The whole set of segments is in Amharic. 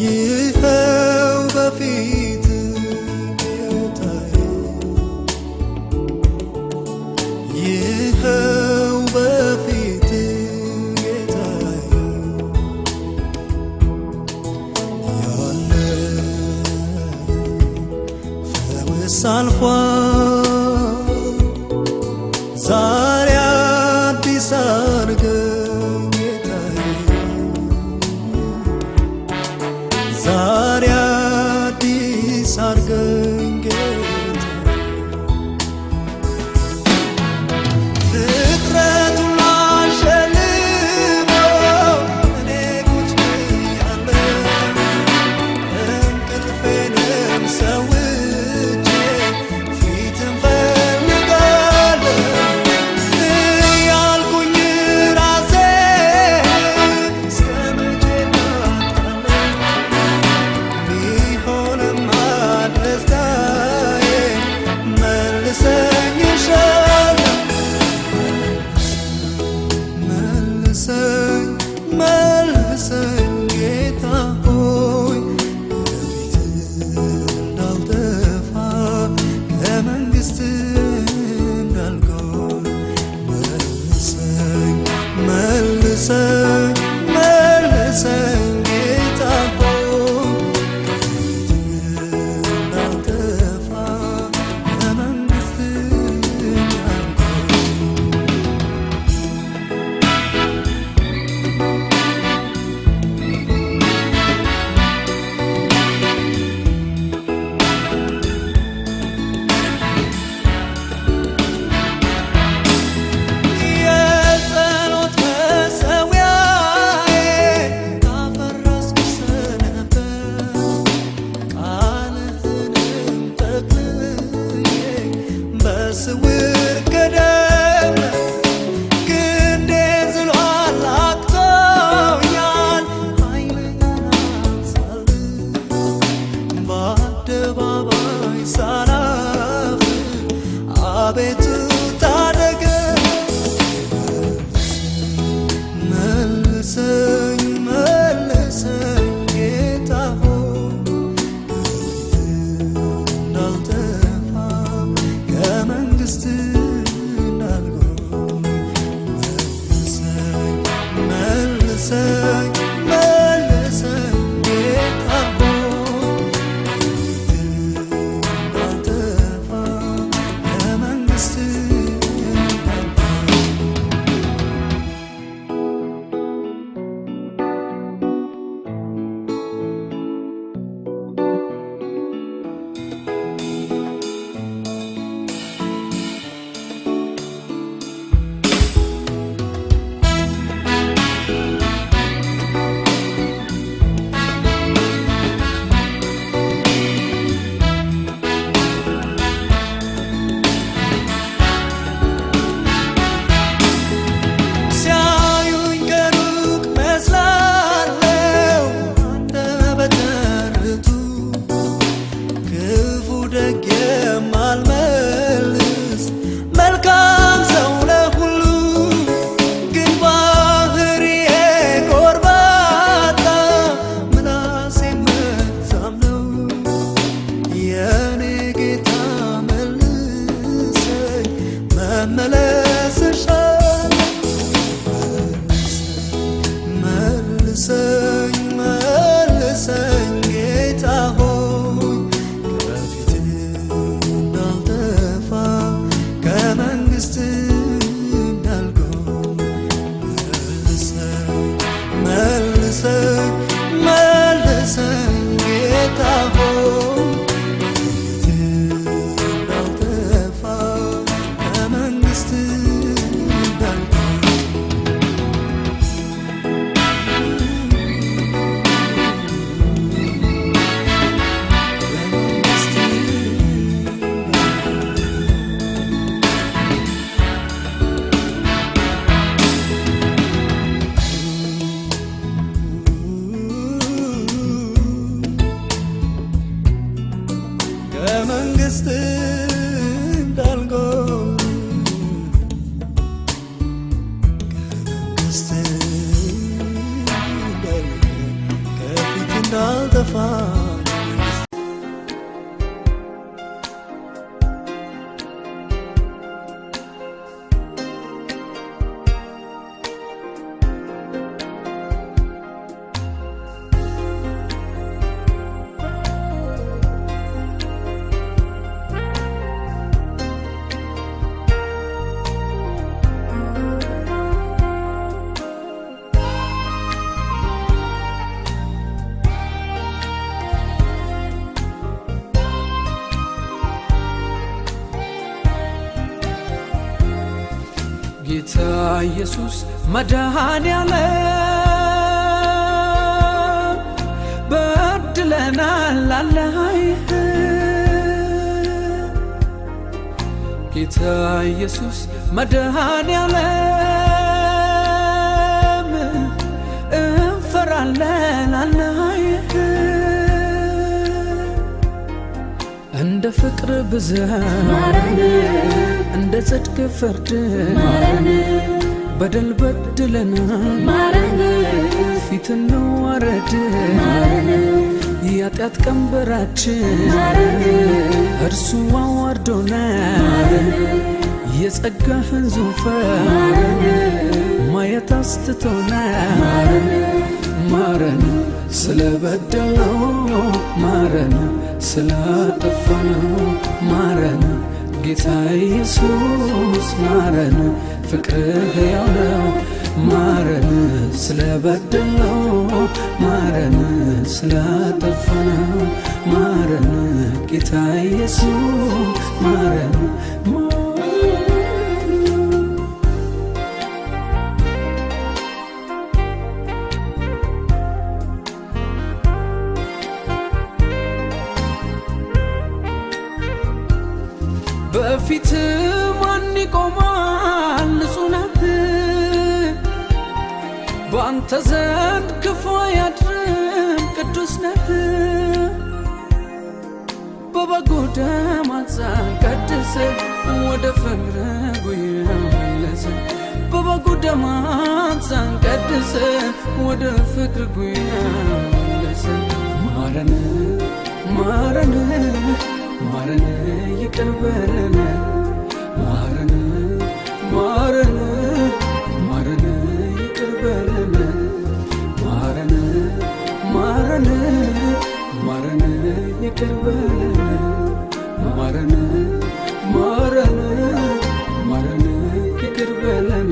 ይኸው በፊት ጌታዬ ይኸው በፊት ጌታዬ ያለ ፈውስ አልፏል ዛሬ አዲስ አድርገኝ ዛሬ አዲስ አድርገኝ ጌታ ፍጥረቱን አሸልመው እኔ ቁጭ ብያለሁ እንቅልፌንም ሰውቼ ፊትን ፈልጋለሁ እያልኩኝ ራሴን እስከ መቼ ቢሆንማ ደስታዬ መልሰኝ ይሻላል መልሰኝ ጌታ ሆይ ከፊትህ እንዳልጠፋ ከመንግሥትህ እንዳልጎል መልሰኝ ጌታ ሆይ እንዳልጠፋ ከመንግሥትህ የጸሎት መሠዊያዬ ካፈረስኩ ሰነበት ቃልህንም ጠቅልዬ በስውር ገደል ክንዴን ዝሏል አቅቶኛል ኃይልህን አብዛልኝ በአደባባይ ሳላፍር አቤቱ ታደገኝ መልሰኝ ጌታ ሆይ እንዳልጠፋ ከመንግሥትህ እንዳልጎል መልሰኝ ጌታ ሆይ እንዳልጠፋ ከመንግሥትህ ጌታ ኢየሱስ መድኃኔዓለም በድለናል አለሃይ ጌታ ኢየሱስ መድኃኔዓለም እንፈራለን አለሃይ እንደ ፍቅር ብዛት እንደ ጽድቅ ፍርድ በደል በድለናል ፊትን ወረድ ያጣት ቀንበራችን እርሱ አዋርዶናል የጸጋህን ዙፋን ማየት አስትቶናል ማረን ስለበደልነው ማረን ስላጠፋነው ማረን ጌታ ኢየሱስ ማረን ፍቅርህ ሕያው ነው ማረን ስለበደልነው ማረን ስላጠፋነው ማረን ጌታ ኢየሱስ ማረን በፊት ማን ይቆማል ንጹህ ነህ በአንተ ዘንድ ክፉ አያድርም ቅዱስ ነህ በበጉ ደም አንጻን ቀድሰህ ወደ ፍቅርህ ጉያ መለሰን በበጉ ደም አንጻን ቀድሰህ ወደ ፍቅርህ ጉያ መለሰን ማረን ማረን ማረን ይቅር በለን ማረን ማረን ማረን ይቅር በለን ማረን ማረን ማረን ይቅር በለን ማረን ማረን ማረን ይቅር በለን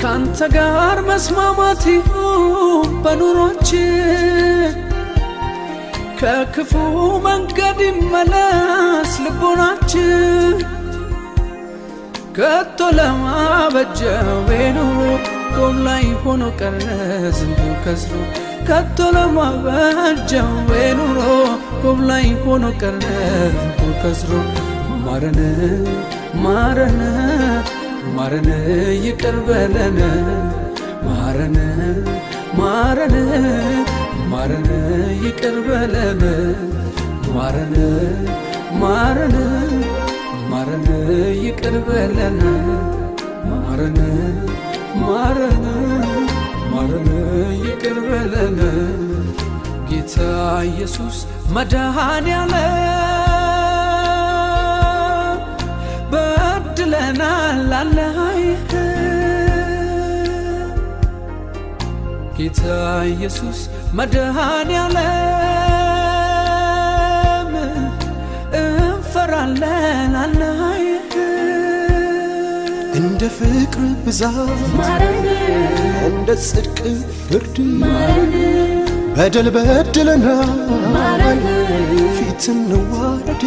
ካንተ ጋር መስማማት ይሁን በኑሯችን ከክፉ መንገድ ይመለስ ልቦናችን ከቶ ለማበጀው ኑሮ ቆም ላይ ሆኖ ቀረ ዝንቡ ከስሮ ከቶ ለማበጀው ኑሮ ቆም ላይ ሆኖ ቀረ ዝንቡ ከስሮ ማረን ማረን ማረን ይቅር በለን ማረን ማረን ማረን ይቅር በለን ማረን ማረን ማረን ይቅር በለን ማረን ማረን ማረን ይቅር በለን ጌታ ኢየሱስ መድኃኔዓለም በድለናል አለሃይ ጌታ ኢየሱስ መድኃኔዓለም እንፈራለን አለሃይ እንደ ፍቅር ብዛት እንደ ጽድቅ ፍርድ በደል በድለናል ፊትን ወረድ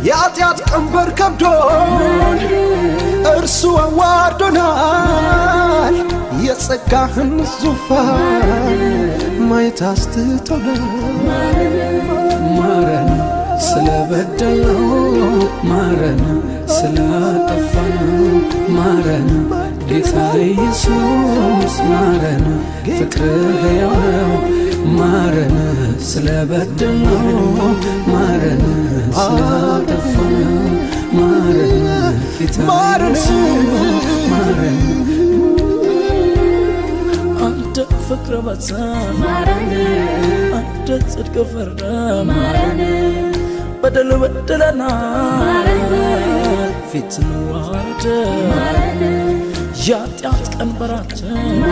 ያጣት ቀንበር ከብዶን እርሱ አዋርዶናል የጸጋህን ዙፋን ማየት አስትቶናል ማረን ስለበደልነው ማረን ስላጠፋነው ማረን ጌታ ኢየሱስ ማረን ፍቅርህ ሕያው ነው ማረን ስለበደልነው ማረን ስላጠፋነው ማረን ጌታ ኢየሱስ ማረን አንተ ፍቅር በዛ ማረን አንተ ጽድቅ ፈርዳ ማረን በደል በደለናል ፊትን ወረደ ያጣት ቀንበራችን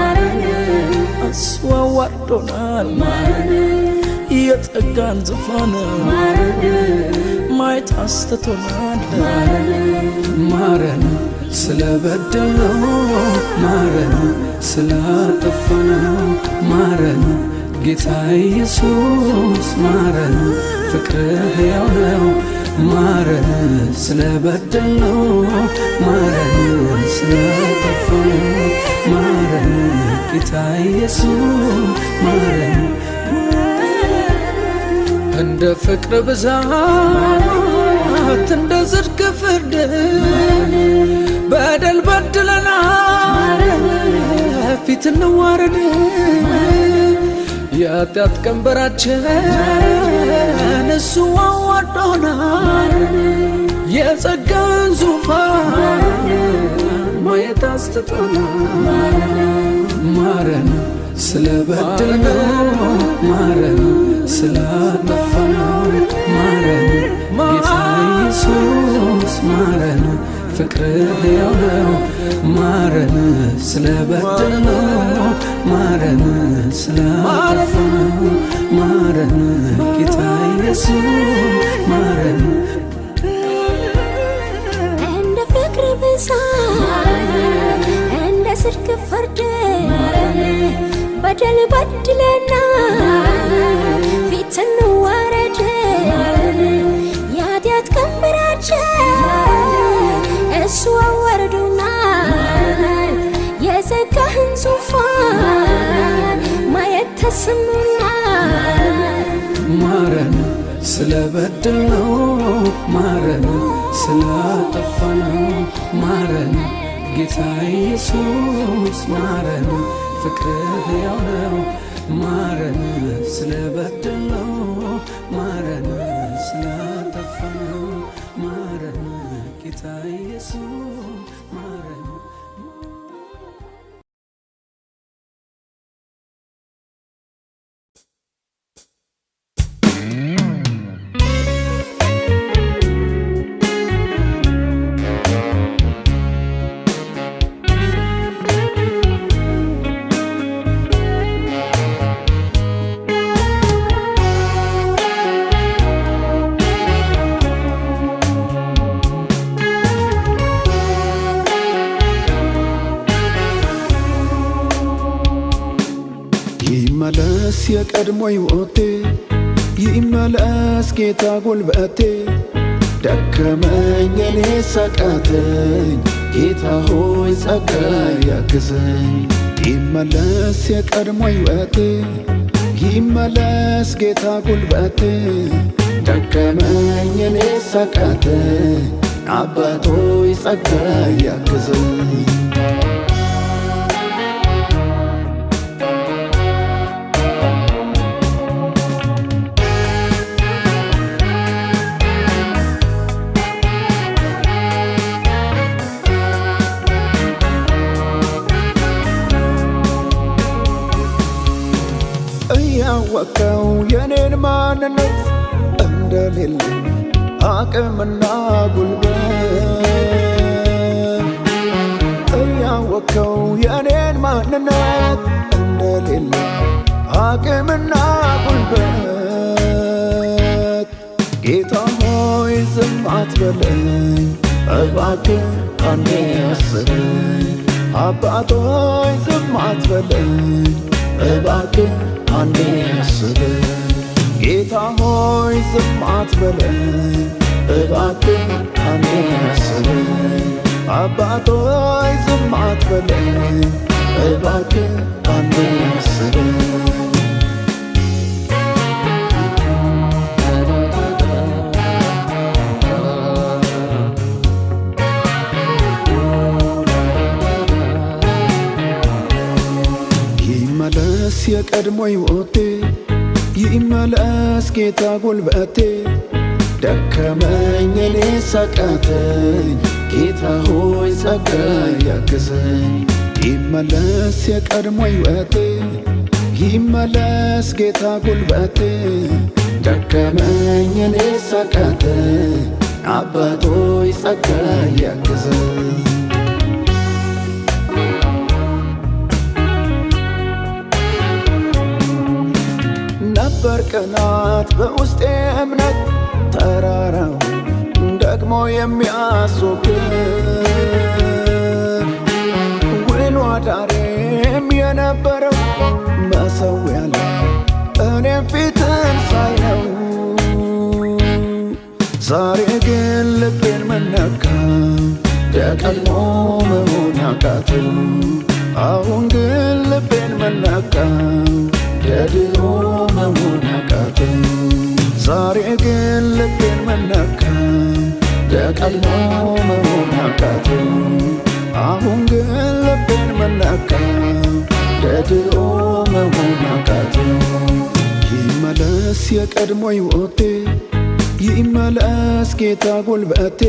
እሱ አዋርዶናል የጸጋን ዙፋን ማየት አስትቶናል ማረን ስለበደልነው ማረን ስላጠፋነው ማረን ጌታ ኢየሱስ ማረን ፍቅርህ ሕያው ነው ማረን ስለበደልነው ማረን ስላጠፋነው ማረን ጌታ ኢየሱስ ማረን እንደ ፍቅር ብዛት እንደ ጽድቅ ፍርድ በደል በድለናል ፊት እንዋረድ የኃጢአት ቀንበራችን እሱ አዋርዶናል የጸጋን ዙፋን ማየት አስጥቶናል ማረን ስለበደልነው ማረን ስላጠፋነው ማረን ጌታ ኢየሱስ ማረን ፍቅርህ ሕያው ነው ማረን ስለበደልነው ማረን ስላጠፋነው ማረን ጌታ ኢየሱስ ማረን እንደ ፍቅር ብዛት እንደ ጽድቅ ፍርድ በደል በድለናል ፊት እንዋረድ የኃጢአት ቀንበራችን እሱ አዋርዶናል የጸጋህን ዙፋን ማየት ተስኖናል ማረን ስለበደልነው ማረን ስላጠፋነው ማረን ጌታ ኢየሱስ ማረን ፍቅርህ ሕያው ነው ማረን ስለበደልነው ማረን ስላጠፋነው ማረን ጌታ ኢየሱስ ማረን ይመለስ የቀድሞ ሕይወቴ ይመለስ ጌታ ጉልበቴ ደከመኝ እኔ ሳቃተኝ ጌታ ሆይ ጸጋ ያግዘኝ ይመለስ የቀድሞ ሕይወቴ ይመለስ ጌታ ጉልበቴ ደከመኝ እኔ ሳቃተኝ አባት ሆይ ጸጋ ያግዘኝ እያወቀው የኔን ማንነት እንደሌለ አቅምና ጉልበት እያወቀው የኔን ማንነት እንደሌለ አቅምና ጉልበት ጌታ ሆይ ዝም አትበለኝ እባክህ አንዴ አስበኝ አባት ሆይ ዝም አትበለኝ እባክህ አንዴ አስበኝ ጌታ ሆይ ዝም አትበለኝ እባክህ አንዴ አስበኝ አባት ሆይ ዝም አትበለኝ እባክህ አንዴ አስበኝ ይመለስ የቀድሞ ሕይወቴ ይመለስ ጌታ ጉልበቴ ደከመኝ እኔ ሳቃተኝ ጌታ ሆይ ጸጋ ያግዘኝ ይመለስ የቀድሞ ሕይወቴ ይመለስ ጌታ ጉልበቴ ደከመኝ እኔ ሳቃተኝ አባት ሆይ ጸጋ ያግዘኝ ነበር ቅናት በውስጤ እምነት ተራራው ደግሞ የሚያስወግድ መሆን አቃተው አሁን ግን ልቤን መነካው የድሮ መሆን አቃተው ዛሬ ግን ልቤን መነካው የቀድሞ መሆን አቃተው አሁን ግን ልቤን መነካው የድሮ መሆን አቃተው ይመለስ የቀድሞ ሕይወቴ ይመለስ ጌታ ጉልበቴ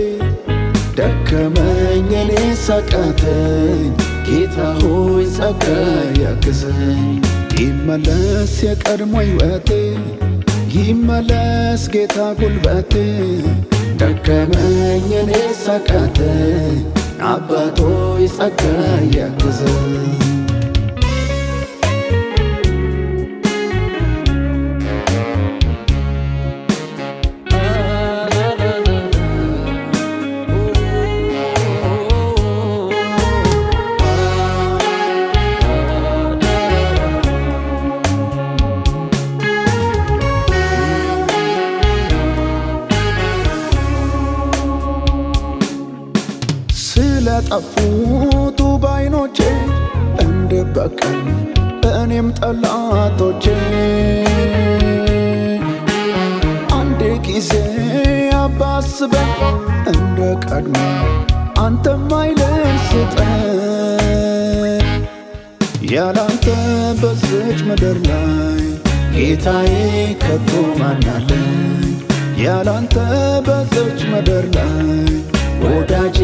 ደከመኝ እኔ ሳቃተኝ ጌታ ሆይ ጸጋ ያግዘኝ ይመለስ የቀድሞ ሕይወቴ ይመለስ ጌታ ጉልበቴ ደከመኝ እኔ ሳቃተኝ አባት ሆይ ጸጋ ያግዘኝ ስለጠፉቱ ባይኖቼ እንድበቀል እኔም ጠላቶቼ አንድ ጊዜ አባስበኝ እንደ ቀድሞ አንተም ኃይልን ስጠኝ ያላንተ በዝች ምድር ላይ ጌታዬ ከቶ ማን አለኝ ያላንተ በዝች ምድር ላይ ወዳጄ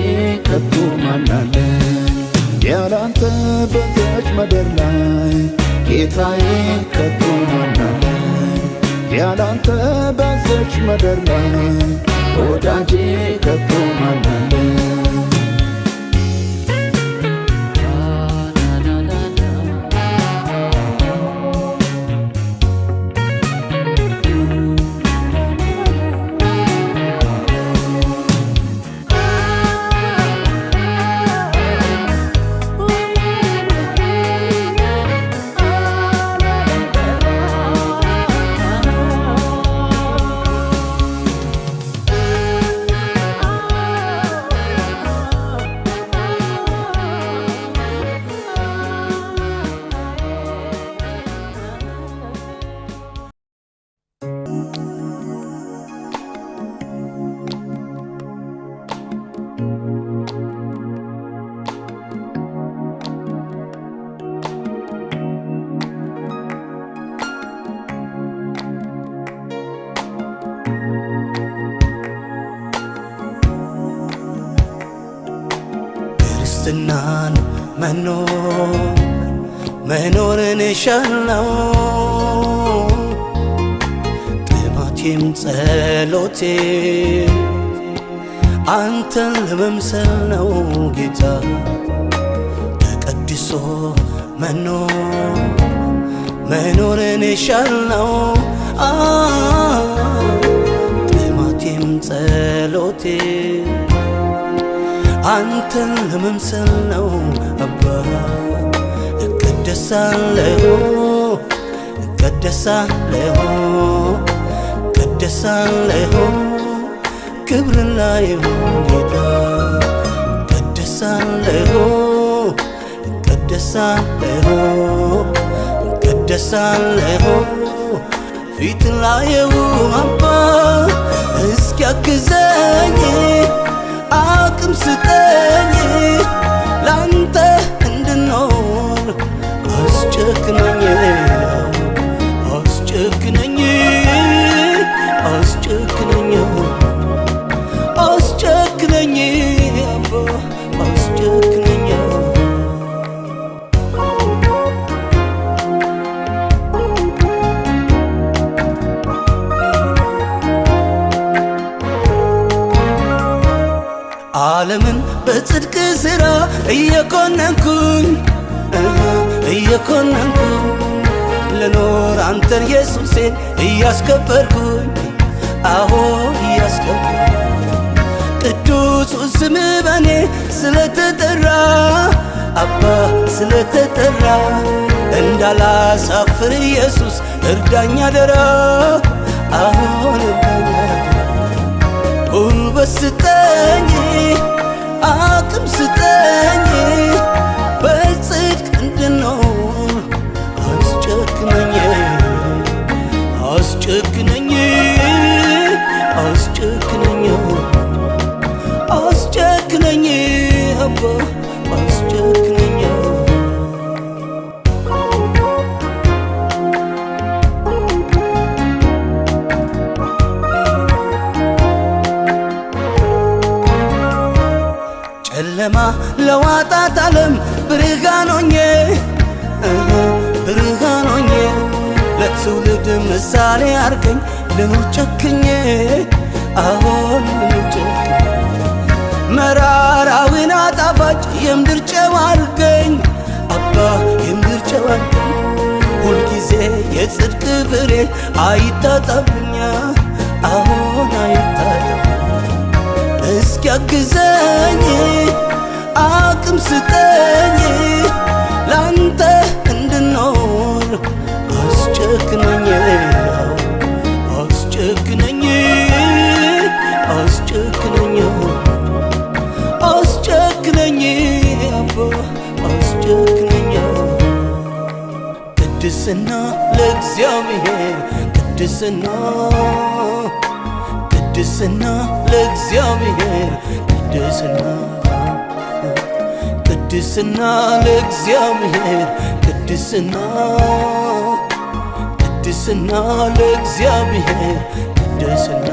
ከቶ ማን አለኝ ያላንተ በዚች ምድር ላይ ጌታዬ ከቶ ማን አለኝ ያላንተ በዚች ምድር ላይ ወዳጄ ከቶ ማን አለኝ ክርስትናን መኖርን እሻለው ጥማቴም ጸሎቴ አንተን ለመምሰል ነው ጌታ ተቀድሶ መኖርን እሻለው ጥማቴም ጸሎቴ አንተን ለመምሰል ነው አባ እቀደሳለሁ ክብር ላይ ጌታ እቀደሳለሁ ፊት ላይ አባ እስኪያግዘኝ አቅም ስጠኝ ላንተ እንድኖር አስጨክነኝ አባ አስጨክነኝ ዓለምን በጽድቅ ሥራ እየኮነንኩኝ ለኖር አንተን ኢየሱሴን እያስከበርኩኝ ቅዱሱ ስም በኔ ስለተጠራ አባ ስለተጠራ እንዳላሳፍር ኢየሱስ እርዳኝ አደራ ጉልበት ስጠኝ አቅም ስጠኝ በጽድቅ እንድኖር አስጨክነኝ አስጨክነኝ አስጨክነኝ አስጨክነኝ አባ አስጨክነኝ ጨለማ ለዋጣት ዓለም ብርሃን ሆኜ ብርሃን ሆኜ ለትውልድ ምሳሌ አርገኝ ልኑር ጨክኜ አሁን ልኑር ጨክኜ መራራውን አጣፋጭ የምድር ጨው አርገኝ አባ የምድር ጨው አርገኝ ሁልጊዜ የጽድቅ ፍሬ አይታጠብኛ አሁን አይታጠብ እስኪያግዘኝ አቅም ስጠኝ ላንተ እንድኖር አስጨክነኝ አስጨክነኝ አስጨክነኝ አስጨክነኝ አባ አስጨክነኝ ቅድስና ለእግዚአብሔር ቅድስና ቅድስና ለእግዚአብሔር ቅድስና ቅድስና ለእግዚአብሔር ቅድስና ቅድስና ለእግዚአብሔር ቅድስና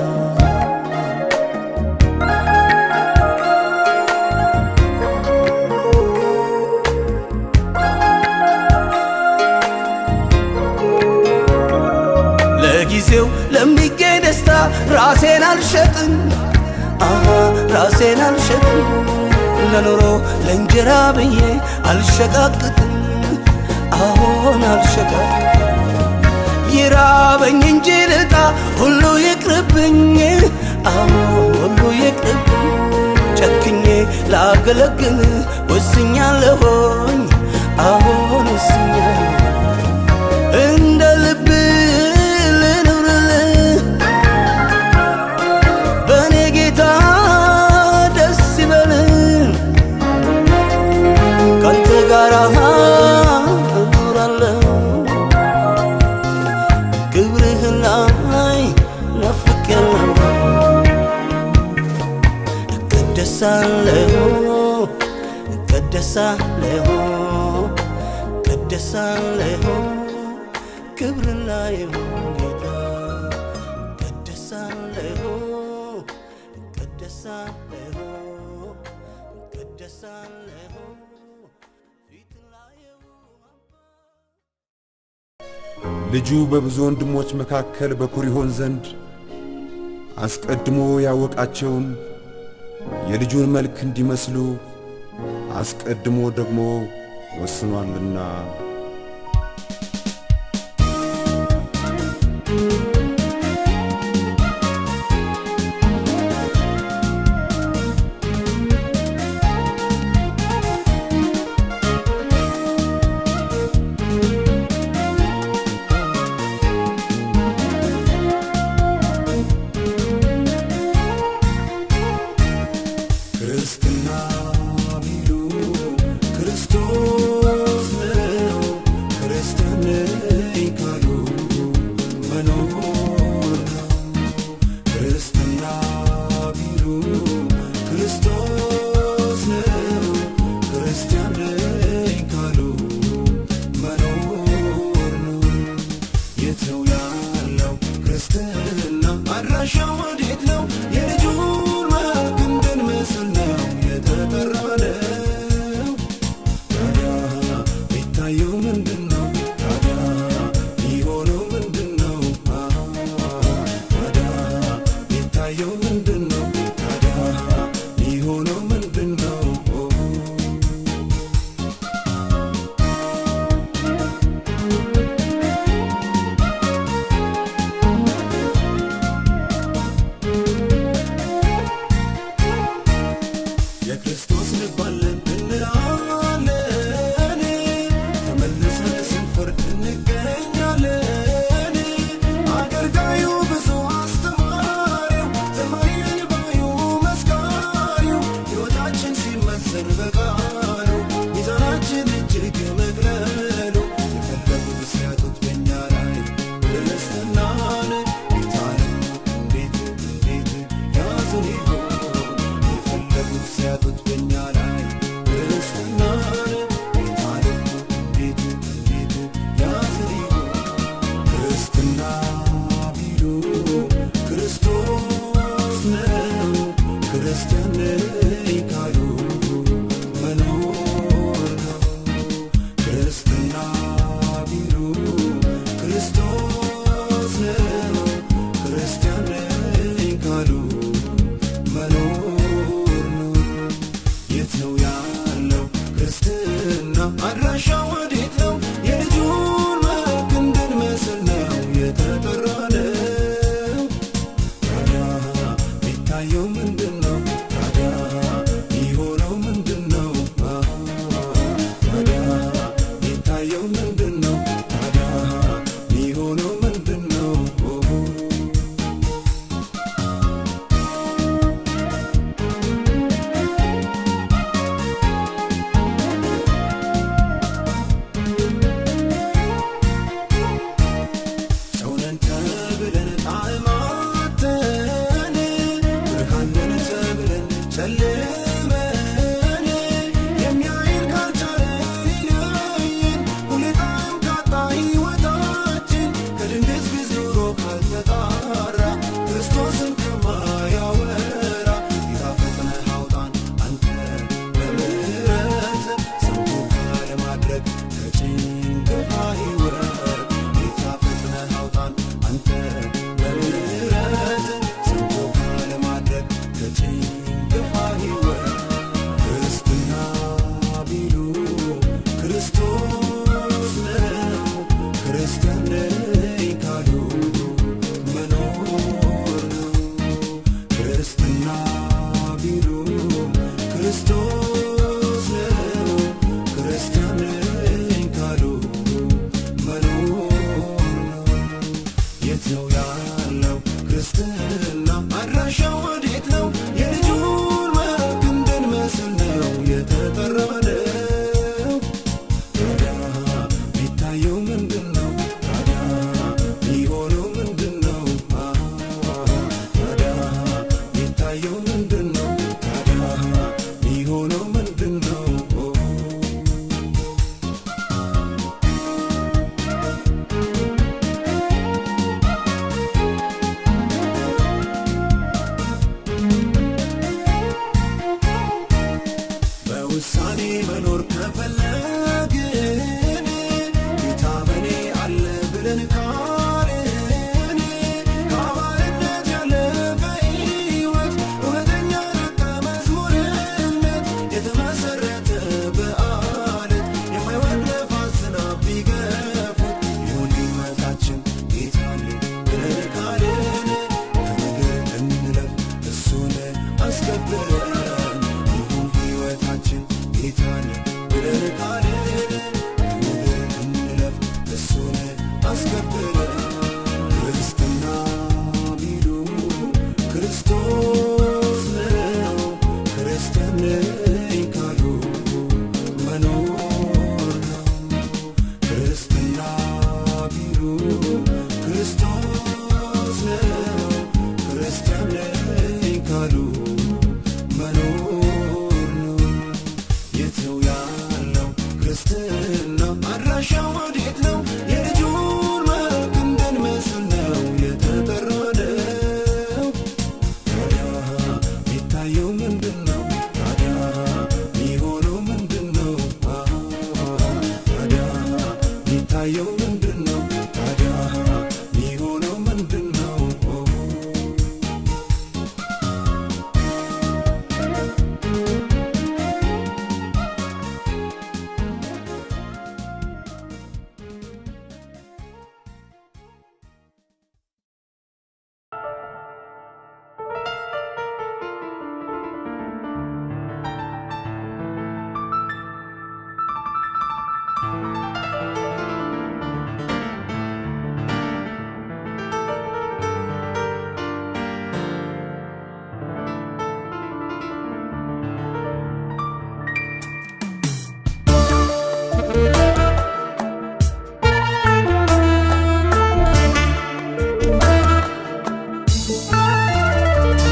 ለጊዜው ለሚገኝ ደስታ ራሴን አልሸጥም ራሴን አልሸጥም ለኑሮ ለእንጀራ ብዬ አልሸቃቅጥም አሁን አልሸቃቅጥም ይራበኝ እንጂ ልጣ ሁሉ ይቅርብኝ ሁሉ ይቅርብኝ ጨክኜ ላገለግል ወስኛለሁኝ አሁን ወስኛለሁ እንደ ልብ ጋራ እኖራለሁ ክብርህን ላይ ናፍቄያለሁ እቀደሳለሁ እቀደሳለሁ እቀደሳለሁ ክብርህን ላይ ጌታ እቀደሳለሁ እቀደሳለሁ እቀደሳለሁ ልጁ በብዙ ወንድሞች መካከል በኩር ይሆን ዘንድ አስቀድሞ ያወቃቸውን የልጁን መልክ እንዲመስሉ አስቀድሞ ደግሞ ወስኗልና ክርስትና ቢሉ ክርስቶስ ነው አድራሻው ወዴት ነው? የልጁን መልክ እንድንመስል ነው የተጠራነው። ታዲያ ሚታየው ምንድን ነው? ታዲያ ሚሆነው ምንድን ነው? ታዲያ ሚታየው ምንድን ነው? ታዲያ ሚሆነው ምንድን ነው? ሰውነን ተብለን ጣዕማተን ብርሃንን ተብለን ጨልመን የሚያየን ካልቻለ ሊለየን ሁኔታም ካጣ ሕይወታችን ከድንግዝግዝ ኑሮ ካልተጣራ ክርስቶስን ከማያወራ ጌታ ፈጥነህ አውጣን አንተ በምሕረት ሰምቶ ካለማድረግ ከጭንገፋ ሕይወት ጌታ ፈጥነህ አውጣን አንተ በምሕረት ሰምቶ ካለማድረግ ከጭንገፋ ሕይወት ክርስትና ቢሉ ክርስቶስ ነው ክርስቲያን ነኝ ካሉ መኖር ነው። ክርስትና ቢሉ ክርስቶስ ነው ክርስቲያን ነኝ ካሉ መኖር ነው። የት ነው ያለው ክርስትና? አድራሻው ወዴት ነው? የልጁን መልክ እንድንመስል ነው የተጠራነው። ታዲያ ሚታየው ምንድን ነው? ታዲያ ሚሆነው ምንድን ነው? ታዲያ ሚታየው ምንድን ነው? ታዲያ ሚሆነው ምንድን ነው? በውሳኔ መኖር ከፈለግን ጌታ በኔ አለ ብለን ካልን ከአባልነት ያለፈ ሕይወት እውነተኛ ደቀ መዝሙርነት የተመሰረተ በዓለት የማይወርድ ነፋስ ዝናብ ቢገፉት ይሁን ሕይወታችን ጌታ አለ ብለን ካልን ከምድር እንለፍ እሱን አስከብረን ይሁን ሕይወታችን ጌታ አለ ብለን ካልን ከምድር እንለፍ እሱን አስከብረን ክርስትና ቢሉ ክርስቶስ ነው ክርስቲያን ነኝ ካሉ መኖር ነው። ክርስትና ቢሉ ክርስቶስ ነው ክርስቲያን ነኝ ካሉ መኖር ነው። የት ነው ያለው ክርስትና? አድራሻው ወዴት ነው? የልጁን መልክ እንድንመስል ነው የተጠራነው። ታዲያ ሚታየው ምንድን ነው? ታዲያ ሚሆነው ምንድን ነው? ታዲያ ሚታየው ምንድን ነው? ታዲያ ሚሆነው ምንድን ነው?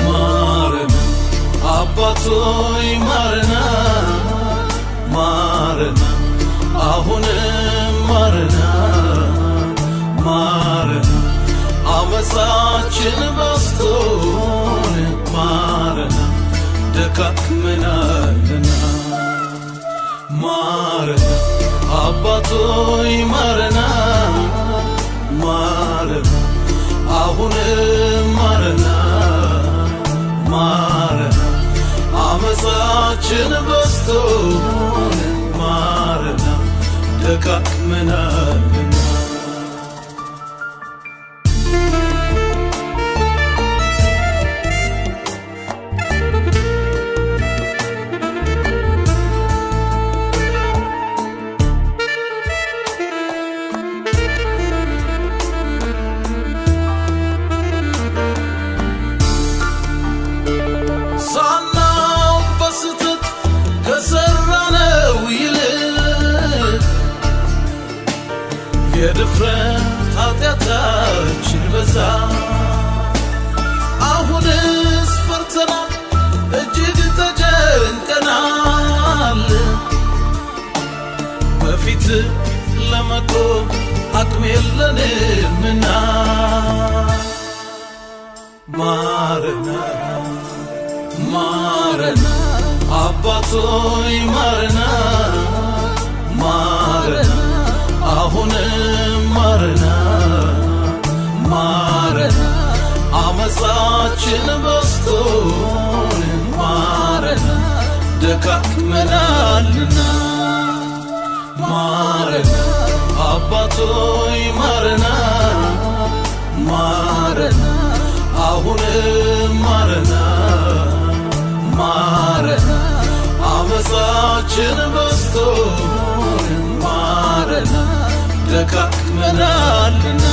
ማረን አባቶይ ማረና ማረና አሁንም ማረና ማረና አመፃችን በዝቶን ማረና ደካክመናልና ማረና አባቶይ ማረና ማረና አሁንም ማረና ማረና አመፃችን በዝቶን ማረና ደካክመናልና የድፍረት ኃጢአታችን በዛ አሁንስ ፈርተናል እጅግ ተጨንቀናል በፊት ለመቆም አቅም የለንምና ማረና ማረና አባቶይ ማረና ማረና አሁንም ማረና ማረና አመፃችን በዝቶን ማረና ደካክመናልና ማረና አባቶይ ማረና ማረና አሁንም ማረና ማረና አመፃችን በዝቶን ማረና ደካክመናልና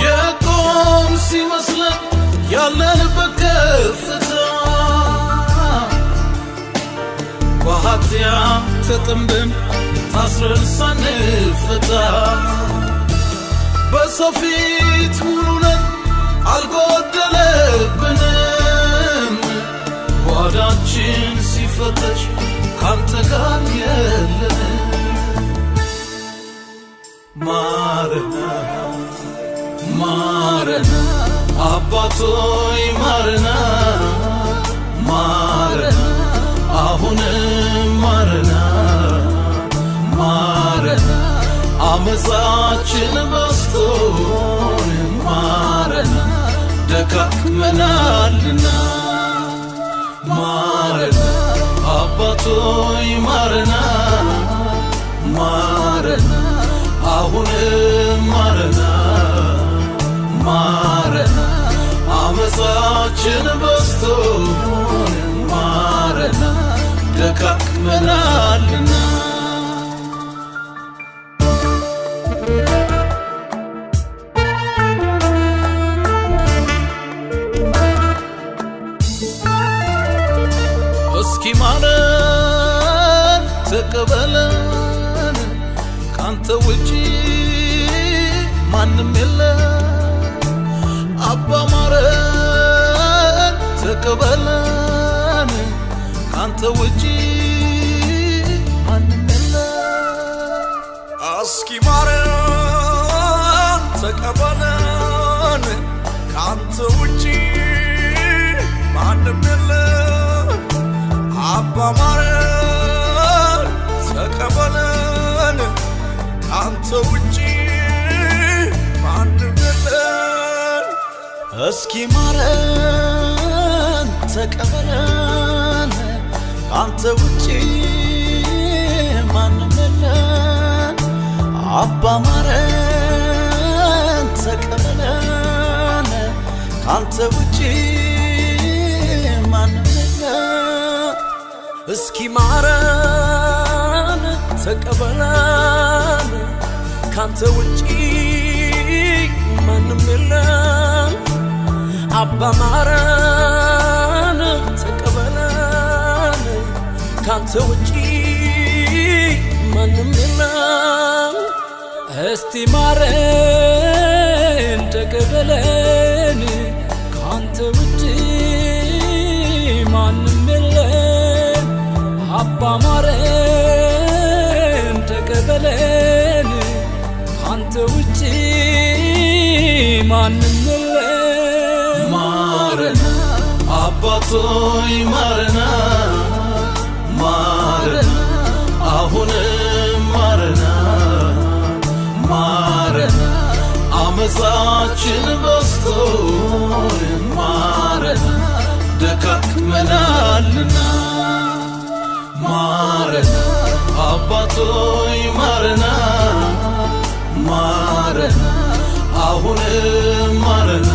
የቆም ሲመስለን ያለንበት ከፍታ በኃጢአት ተጠምደን ታስረን ሳንፈታ በሰው ፊት ሙሉ ነን አልጎደለብንም ጓዳችን ሲፈተሽ ካንተ ጋር የለንም ማረና ማረና አባቶይ ማረና ማረና አሁንም ማረና ማረና አመፃችን በዝቶን ማረና ደካክመናልና ማረና አባቶይ ማረና ማረና አሁንም ማረና ማረና አመፃችን በዝቶን ማረና ደካክመናልና እስኪ ማረን ተቀበለን ካንተ ውጪ ማንም የለም አባ ማረን ተቀበለን ካንተ ውጪ ማንም የለም እስኪ ማረን ተቀበለን ካንተ ውጪ ማንም የለም አባ ማረን ተቀበለን ካንተ ውጪ ማንም የለም እስኪ ማረን ተቀበለን ካንተ ውጪ ማንም የለም አባ ማረን ተቀበለን ካንተ ውጪ ማንም የለም እስኪ ማረን ተቀበለን ካንተ ውጪ ማንም የለም አባ ማረን ተቀበለን ካንተ ውጪ ማንም የለም እስቲ ማረን ተቀበለን ካንተ ውጪ ማንም የለም አባ ማረን ተቀበለን ካንተ ውጪ ማንም የለም ማረና አባቶይ ማረና ማረና አሁንም ማረና ማረና አመፃችን በዝቶ ማረን ደካክመናልና ማረን አባቶይ ማረን ማረን አሁን ማረን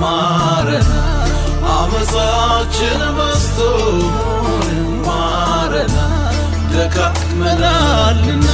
ማረን አመፃችን በዝቶ ማረን ደካክመናልና